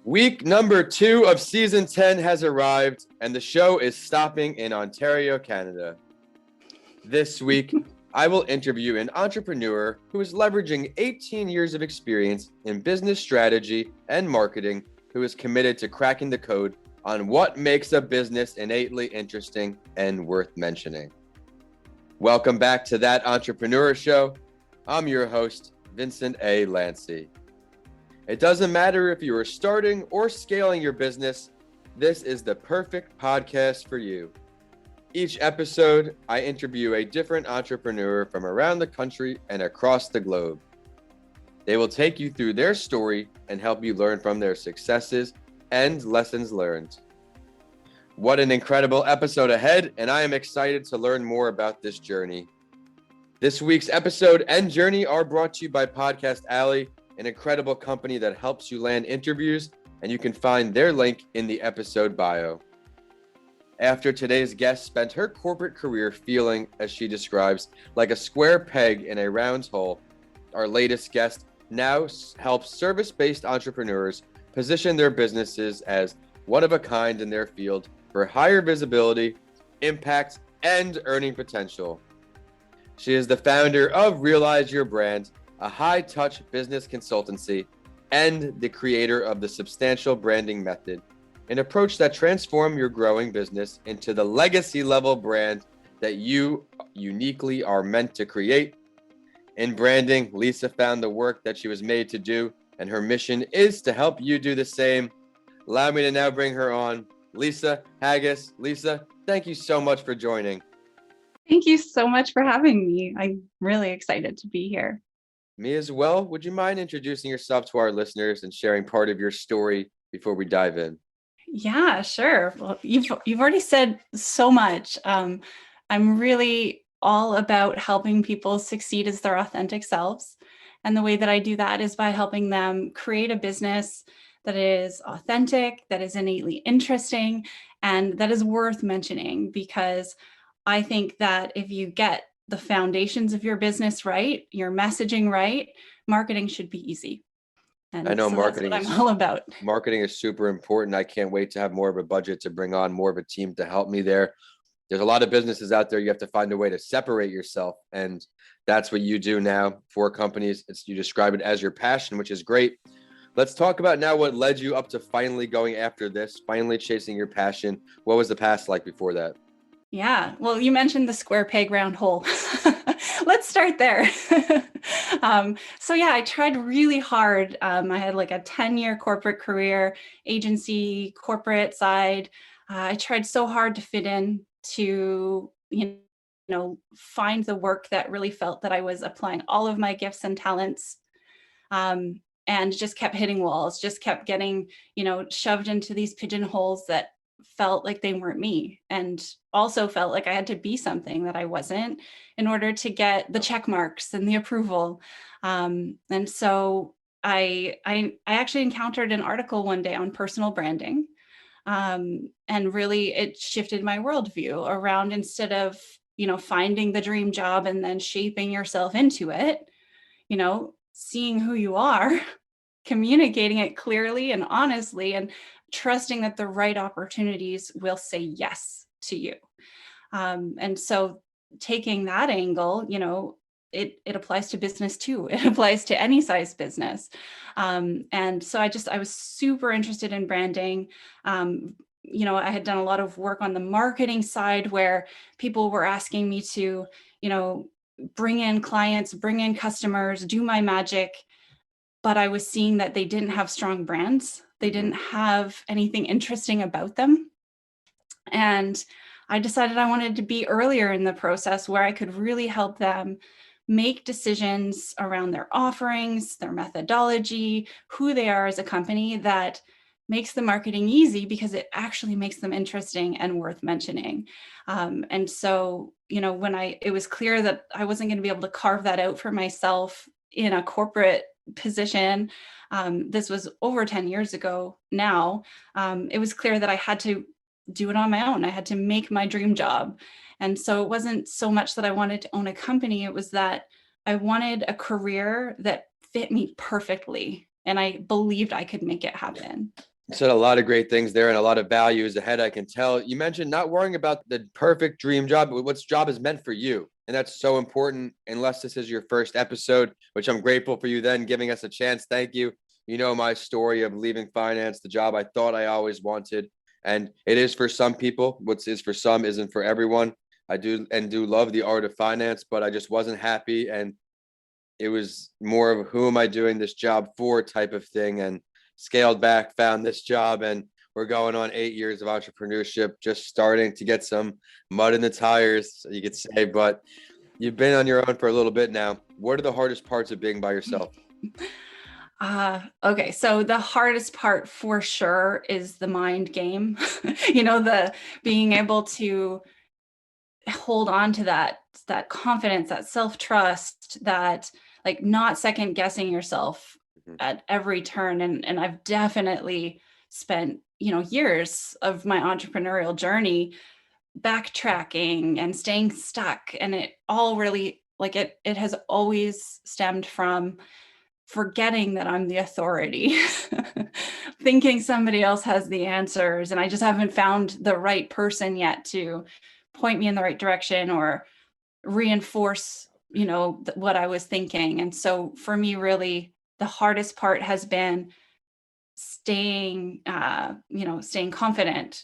Week number 2 of season 10 has arrived, and the show is stopping in Ontario, Canada. This week, I will interview an entrepreneur who is leveraging 18 years of experience in business strategy and marketing, who is committed to cracking the code on what makes a business innately interesting and worth mentioning. Welcome back to That Entrepreneur Show. I'm your host, Vincent A. Lancy. It doesn't matter if you are starting or scaling your business, this is the perfect podcast for you. Each episode, I interview a different entrepreneur from around the country and across the globe. They will take you through their story and help you learn from their successes and lessons learned. What an incredible episode ahead, and I am excited to learn more about this journey. This week's episode and journey are brought to you by Podcast Alley, an incredible company that helps you land interviews, and you can find their link in the episode bio. After today's guest spent her corporate career feeling, as she describes, like a square peg in a round hole, our latest guest now helps service-based entrepreneurs position their businesses as one of a kind in their field for higher visibility, impact, and earning potential. She is the founder of Realize Your Brand, a high-touch business consultancy, and the creator of the Substantial Branding Method, an approach that transforms your growing business into the legacy-level brand that you uniquely are meant to create. In branding, Lisa found the work that she was made to do, and her mission is to help you do the same. Allow me to now bring her on, Lisa Haggis. Lisa, thank you so much for joining. Thank you so much for having me. I'm really excited to be here. Me as well. Would you mind introducing yourself to our listeners and sharing part of your story before we dive in? Yeah, sure. Well, you've already said so much. I'm really all about helping people succeed as their authentic selves. And the way that I do that is by helping them create a business that is authentic, that is innately interesting, and that is worth mentioning, because I think that if you get the foundations of your business right, your messaging right, marketing should be easy. And I know so marketing that's what I'm all about. Marketing is super important. I can't wait to have more of a budget to bring on more of a team to help me there. There's a lot of businesses out there. You have to find a way to separate yourself. And that's what you do now for companies. You describe it as your passion, which is great. Let's talk about now what led you up to finally going after this, finally chasing your passion. What was the past like before that? Yeah, well, you mentioned the square peg round hole. Let's start there. So yeah, I tried really hard. I had like a 10-year corporate career, agency, corporate side. I tried so hard to fit in to, find the work that really felt that I was applying all of my gifts and talents. And just kept hitting walls, just kept getting, shoved into these pigeonholes that felt like they weren't me, and also felt like I had to be something that I wasn't in order to get the check marks and the approval. And so I actually encountered an article one day on personal branding. And really it shifted my worldview around, instead of, finding the dream job and then shaping yourself into it, seeing who you are, communicating it clearly and honestly, and trusting that the right opportunities will say yes to you. And so taking that angle, it applies to business too. It applies to any size business. And so I was super interested in branding. I had done a lot of work on the marketing side where people were asking me to, bring in clients, bring in customers, do my magic. But I was seeing that they didn't have strong brands. They didn't have anything interesting about them. And I decided I wanted to be earlier in the process where I could really help them make decisions around their offerings, their methodology, who they are as a company, that makes the marketing easy because it actually makes them interesting and worth mentioning. And so, when it was clear that I wasn't going to be able to carve that out for myself in a corporate position, this was over 10 years ago now, it was clear that I had to do it on my own. I had to make my dream job. And so it wasn't so much that I wanted to own a company, it was that I wanted a career that fit me perfectly. And I believed I could make it happen. You said a lot of great things there and a lot of values ahead. I can tell. You mentioned not worrying about the perfect dream job, but what job is meant for you. And that's so important, unless this is your first episode, which I'm grateful for you then giving us a chance. Thank you. You know my story of leaving finance, the job I thought I always wanted. And it is for some people. What is for some isn't for everyone. I do love the art of finance, but I just wasn't happy. And it was more of who am I doing this job for type of thing, and scaled back, found this job, and we're going on 8 years of entrepreneurship, just starting to get some mud in the tires, you could say. But you've been on your own for a little bit now. What are the hardest parts of being by yourself? Okay. So the hardest part for sure is the mind game, the being able to hold on to that confidence, that self-trust, that like not second guessing yourself Mhm. at every turn. And I've definitely spent, years of my entrepreneurial journey backtracking and staying stuck. And it all really like it has always stemmed from forgetting that I'm the authority, thinking somebody else has the answers, and I just haven't found the right person yet to point me in the right direction or reinforce, what I was thinking. And so for me, really, the hardest part has been staying confident,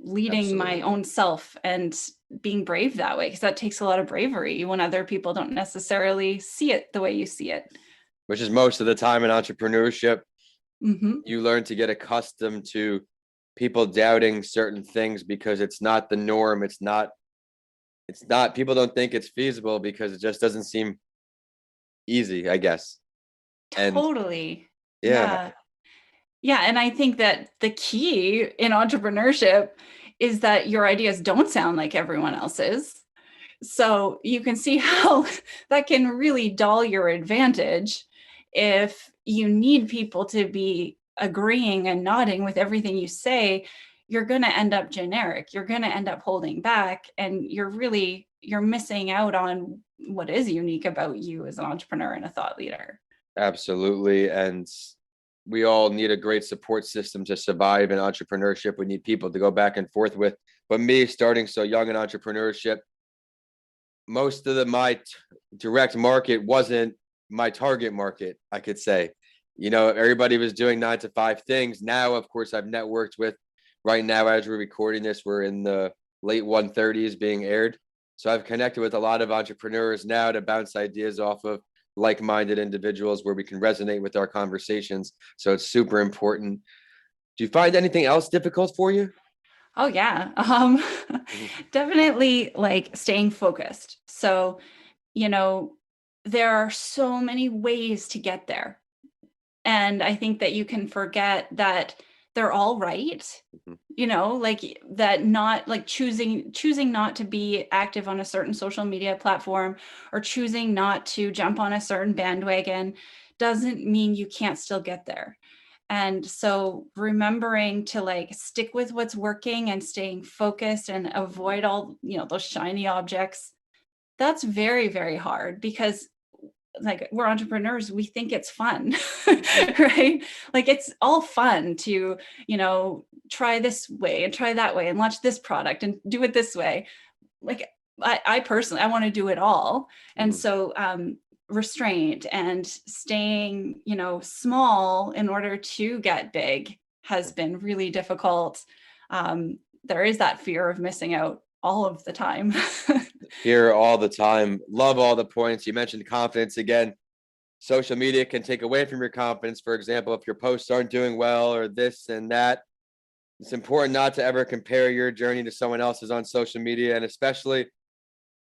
leading my Absolutely. own self and being brave that way, because that takes a lot of bravery when other people don't necessarily see it the way you see it. Which is most of the time in entrepreneurship. Hmm. You learn to get accustomed to people doubting certain things because it's not the norm. It's not, people don't think it's feasible because it just doesn't seem easy, I guess. And Totally. yeah, Yeah. Yeah. And I think that the key in entrepreneurship is that your ideas don't sound like everyone else's. So you can see how that can really dull your advantage if you need people to be agreeing and nodding with everything you say. You're going to end up generic. You're going to end up holding back, and you're missing out on what is unique about you as an entrepreneur and a thought leader. absolutely. And we all need a great support system to survive in entrepreneurship. We need people to go back and forth with. But me starting so young in entrepreneurship, most of my direct market wasn't my target market, I could say. Everybody was doing 9 to 5 things. Now, of course, I've networked with, right now, as we're recording this, we're in the late 130s being aired. So I've connected with a lot of entrepreneurs now to bounce ideas off of like-minded individuals where we can resonate with our conversations. So it's super important. Do you find anything else difficult for you? Oh yeah. Mhm. Definitely like staying focused. So, you know, there are so many ways to get there. And I think that you can forget that they're all right. Mhm. Like that, not like choosing not to be active on a certain social media platform or choosing not to jump on a certain bandwagon doesn't mean you can't still get there. And so remembering to like stick with what's working and staying focused and avoid all, those shiny objects, that's very, very hard because like we're entrepreneurs, we think it's fun, Mhm. right? Like it's all fun to, try this way and try that way and launch this product and do it this way. Like I personally, I want to do it all. And Mhm. so restraint and staying, small in order to get big has been really difficult. There is that fear of missing out all of the time. Here all the time. Love all the points. You mentioned confidence again. Social media can take away from your confidence. For example, if your posts aren't doing well or this and that, it's important not to ever compare your journey to someone else's on social media. And especially,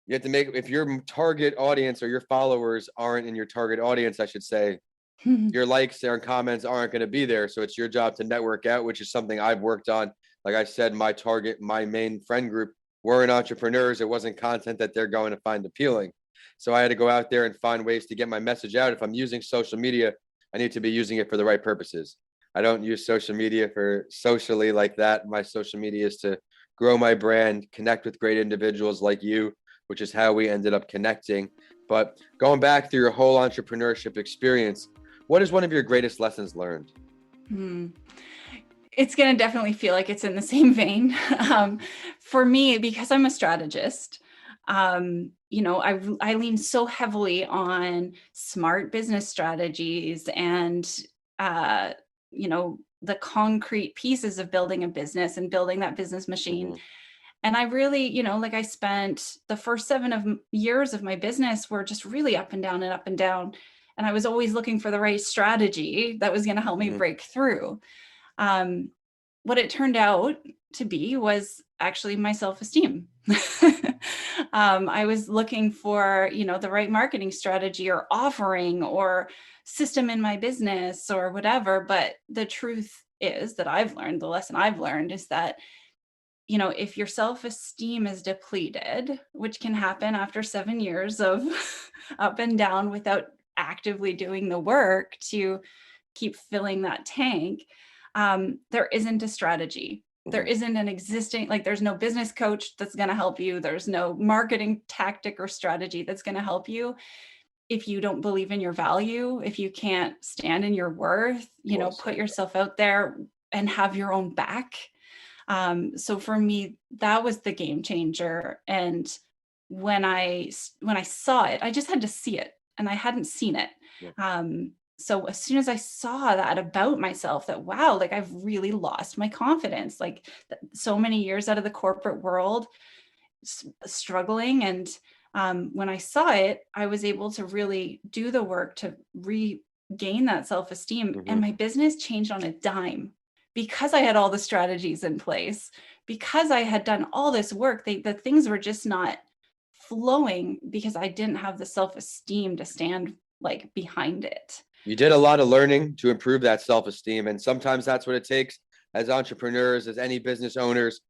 you have to make, if your target audience or your followers aren't in your target audience, I should say, your likes and comments aren't going to be there. So it's your job to network out, which is something I've worked on. Like I said, my main friend group weren't entrepreneurs. It wasn't content that they're going to find appealing. So I had to go out there and find ways to get my message out. If I'm using social media, I need to be using it for the right purposes. I don't use social media for socially like that. My social media is to grow my brand, connect with great individuals like you, which is how we ended up connecting. But going back through your whole entrepreneurship experience, what is one of your greatest lessons learned? Hmm. it's going to definitely feel like it's in the same vein. For me, because I'm a strategist, I lean so heavily on smart business strategies and, uh, the concrete pieces of building a business and building that business machine. Mm-hmm. And I really, I spent the first 7 years of my business were just really up and down and up and down. And I was always looking for the right strategy that was going to help me Mm-hmm. break through. Um, what it turned out to be was actually my self-esteem. I was looking for, the right marketing strategy or offering or system in my business or whatever. But the truth is that the lesson I've learned is that, if your self-esteem is depleted, which can happen after 7 years of up and down without actively doing the work to keep filling that tank, there isn't a strategy. There Mm-hmm. isn't an existing, like there's no business coach that's going to help you. There's no marketing tactic or strategy that's going to help you if you don't believe in your value, if you can't stand in your worth, Well put said. yourself out there and have your own back. So for me, that was the game changer. And when I saw it, I just had to see it, and I hadn't seen it. Yeah. So as soon as I saw that about myself, that wow, like I've really lost my confidence, like so many years out of the corporate world, struggling. And when I saw it, I was able to really do the work to regain that self-esteem. Mm-hmm. And my business changed on a dime because I had all the strategies in place, because I had done all this work. The things were just not flowing because I didn't have the self-esteem to stand like behind it. You did a lot of learning to improve that self-esteem. And sometimes that's what it takes as entrepreneurs, as any business owners.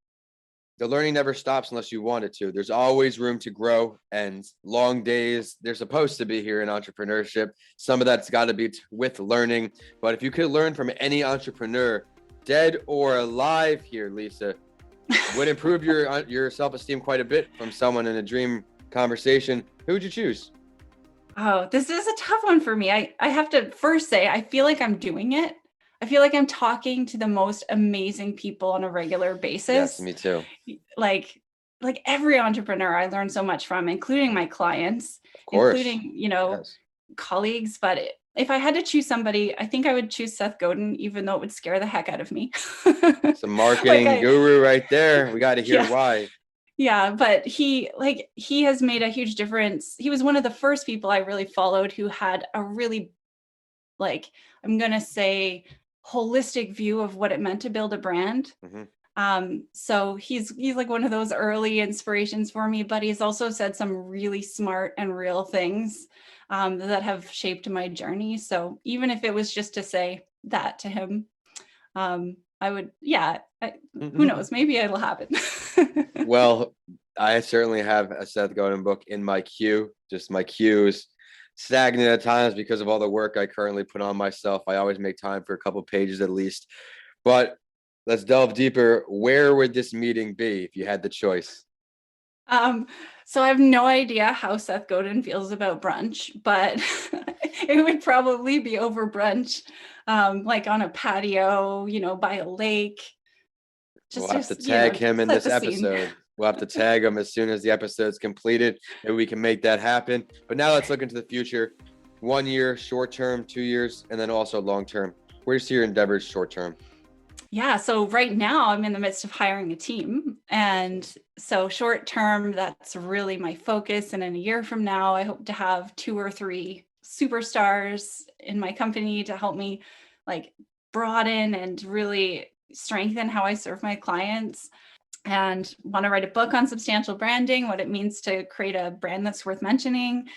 The learning never stops unless you want it to. There's always room to grow, and long days, they're supposed to be here in entrepreneurship. Some of that's got to be with learning. But if you could learn from any entrepreneur, dead or alive here, Lisa, would improve your self-esteem quite a bit from someone in a dream conversation, who would you choose? Oh, this is a tough one for me. I have to first say, I feel like I'm doing it. I feel like I'm talking to the most amazing people on a regular Yes, basis. me too. Like, like every entrepreneur I learn so much from, including my clients, Of course. including, Yes. colleagues. But if I had to choose somebody, I think I would choose Seth Godin, even though it would scare the heck out of me. Some Like marketing guru right there. We got to hear yeah. why. Yeah, but he has made a huge difference. He was one of the first people I really followed who had a really, like, I'm gonna say, holistic view of what it meant to build a brand. Mm-hmm. So he's like one of those early inspirations for me, but he's also said some really smart and real things that have shaped my journey. So even if it was just to say that to him, I would, yeah, who knows? Maybe it'll happen. Well, I certainly have a Seth Godin book in my queue. Just my queue is stagnant at times because of all the work I currently put on myself. I always make time for a couple pages at least. But let's delve deeper. Where would this meeting be if you had the choice? Um, so I have no idea how Seth Godin feels about brunch, but it would probably be over brunch, like on a patio, by a lake. We'll Just, have to just tag him in set this the scene. episode. We'll have to tag him as soon as the episode's completed. Maybe we can make that happen. But now let's look into the future. 1 year, short term, 2 years, and then also long term. Where do you see your endeavors short term? Yeah, so right now I'm in the midst of hiring a team. And so short term, that's really my focus. And in a year from now, I hope to have 2 or 3 superstars in my company to help me like broaden and really strengthen how I serve my clients. And want to write a book on substantial branding, what it means to create a brand that's worth mentioning.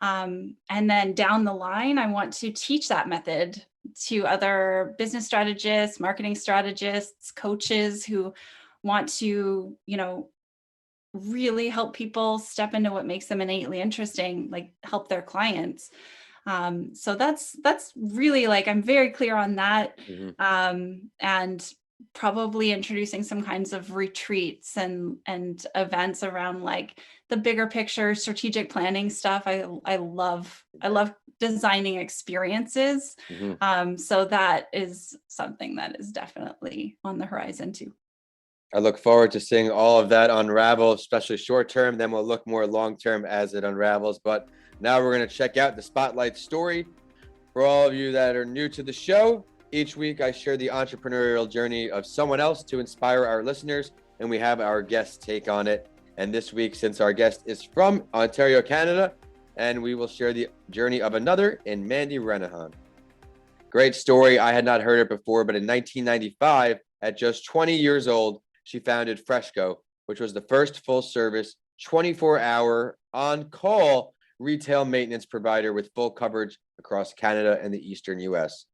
And then down the line, I want to teach that method to other business strategists, marketing strategists, coaches who want to, really help people step into what makes them innately interesting, like help their clients. So that's really, like, I'm very clear on that. Mhm. And probably introducing some kinds of retreats and events around like the bigger picture strategic planning stuff. I love designing experiences. So that is something that is definitely on the horizon too. I look forward to seeing all of that unravel, especially short term. Then we'll look more long term as it unravels. But now we're going to check out the spotlight story. For all of you that are new to the show, each week I share the entrepreneurial journey of someone else to inspire our listeners, and we have our guest take on it. And this week, since our guest is from Ontario, Canada, and we will share the journey of another in Mandy Renahan. Great story. I had not heard it before, but in 1995, at just 20 years old, she founded Fresco, which was the first full-service, 24-hour on-call retail maintenance provider with full coverage across Canada and the Eastern US.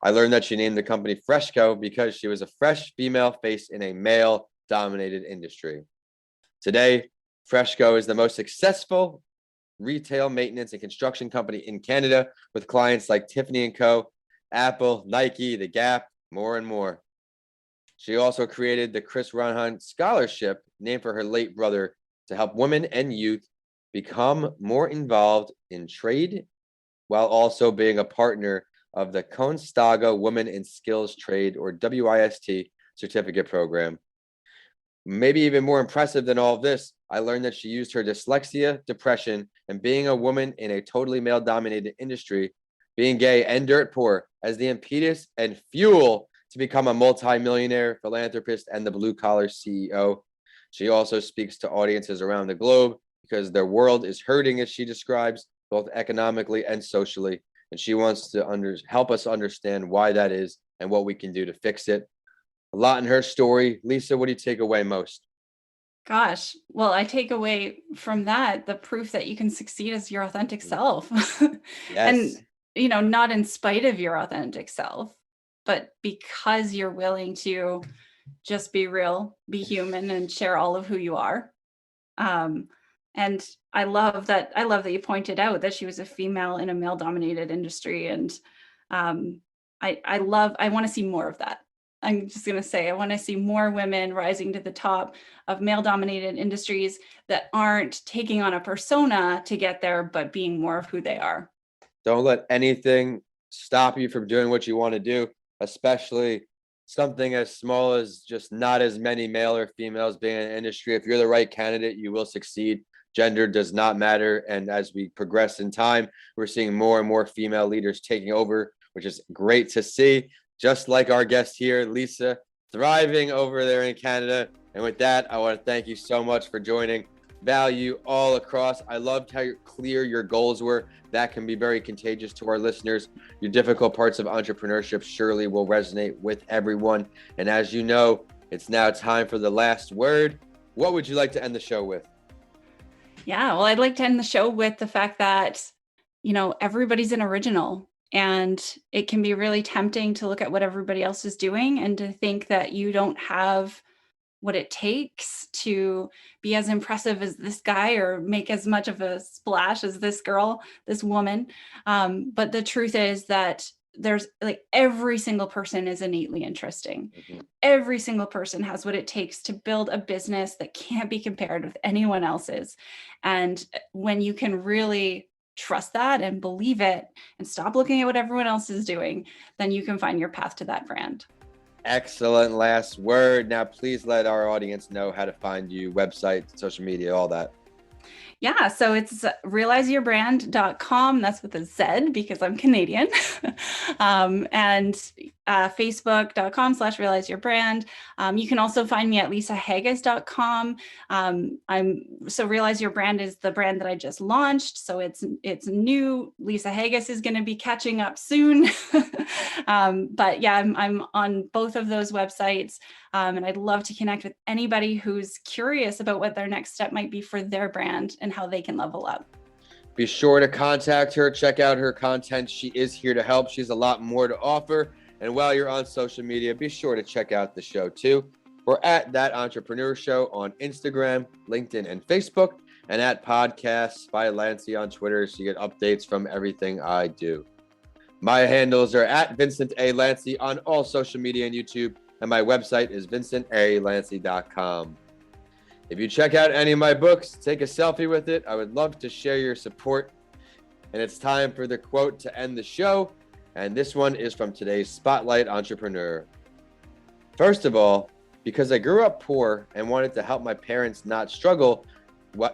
I learned that she named the company Fresco because she was a fresh female face in a male-dominated industry. Today, Fresco is the most successful retail maintenance and construction company in Canada, with clients like Tiffany & Co., Apple, Nike, The Gap, more and more. She also created the Chris Renahan Scholarship, named for her late brother, to help women and youth become more involved in trade, while also being a partner of the Conestoga Women in Skills Trade, or WIST, certificate program. Maybe even more impressive than all of this, I learned that she used her dyslexia, depression, and being a woman in a totally male-dominated industry, being gay and dirt poor, as the impetus and fuel to become a multi-millionaire philanthropist and the blue-collar CEO. She also speaks to audiences around the globe because their world is hurting, as she describes, both economically and socially. And she wants to help us understand why that is and what we can do to fix it. A lot in her story. Lisa, what do you take away most? Gosh, well, I take away from that the proof that you can succeed as your authentic self. Yes. And, not in spite of your authentic self, but because you're willing to just be real, be human, and share all of who you are. And I love that you pointed out that she was a female in a male-dominated industry. And I want to see more of that. I'm just going to say, I want to see more women rising to the top of male-dominated industries that aren't taking on a persona to get there, but being more of who they are. Don't let anything stop you from doing what you want to do, especially something as small as just not as many male or females being in the industry. If you're the right candidate, you will succeed. Gender does not matter. And as we progress in time, we're seeing more and more female leaders taking over, which is great to see. Just like our guest here, Lisa, thriving over there in Canada. And with that, I want to thank you so much for joining. Value all across. I loved how clear your goals were. That can be very contagious to our listeners. Your difficult parts of entrepreneurship surely will resonate with everyone. And as you know, it's now time for the last word. What would you like to end the show with? Yeah, well, I'd like to end the show with the fact that, everybody's an original. And it can be really tempting to look at what everybody else is doing and to think that you don't have what it takes to be as impressive as this guy or make as much of a splash as this girl, this woman. But the truth is that there's every single person is innately interesting. Mm-hmm. Every single person has what it takes to build a business that can't be compared with anyone else's. And when you can really trust that and believe it and stop looking at what everyone else is doing, then you can find your path to that brand. Excellent last word. Now, please let our audience know how to find you, website, social media, all that. Yeah, so it's realizeyourbrand.com. That's with a Z because I'm Canadian. And facebook.com/realizeyourbrand. You can also find me at lisahaggis.com. So Realize Your Brand is the brand that I just launched. So it's new. Lisa Haggis is going to be catching up soon. But yeah, I'm on both of those websites. And I'd love to connect with anybody who's curious about what their next step might be for their brand and how they can level up. Be sure to contact her, check out her content. She is here to help. She has a lot more to offer. And while you're on social media, be sure to check out the show too. We're at That Entrepreneur Show on Instagram, LinkedIn, and Facebook, and at Podcasts by Lancy on Twitter, so you get updates from everything I do. My handles are at Vincent A. Lancy on all social media and YouTube. and my website is vincentalancy.com. If you check out any of my books, take a selfie with it. I would love to share your support. And it's time for the quote to end the show. And this one is from today's Spotlight Entrepreneur. First of all, because I grew up poor and wanted to help my parents not struggle,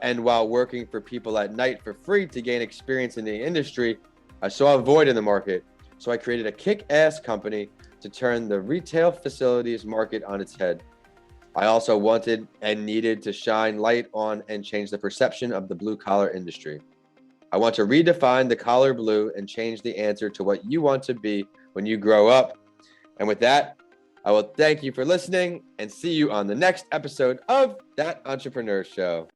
and while working for people at night for free to gain experience in the industry, I saw a void in the market. So I created a kick-ass company to turn the retail facilities market on its head. I also wanted and needed to shine light on and change the perception of the blue-collar industry. I want to redefine the collar blue and change the answer to what you want to be when you grow up. And with that, I will thank you for listening and see you on the next episode of That Entrepreneur Show.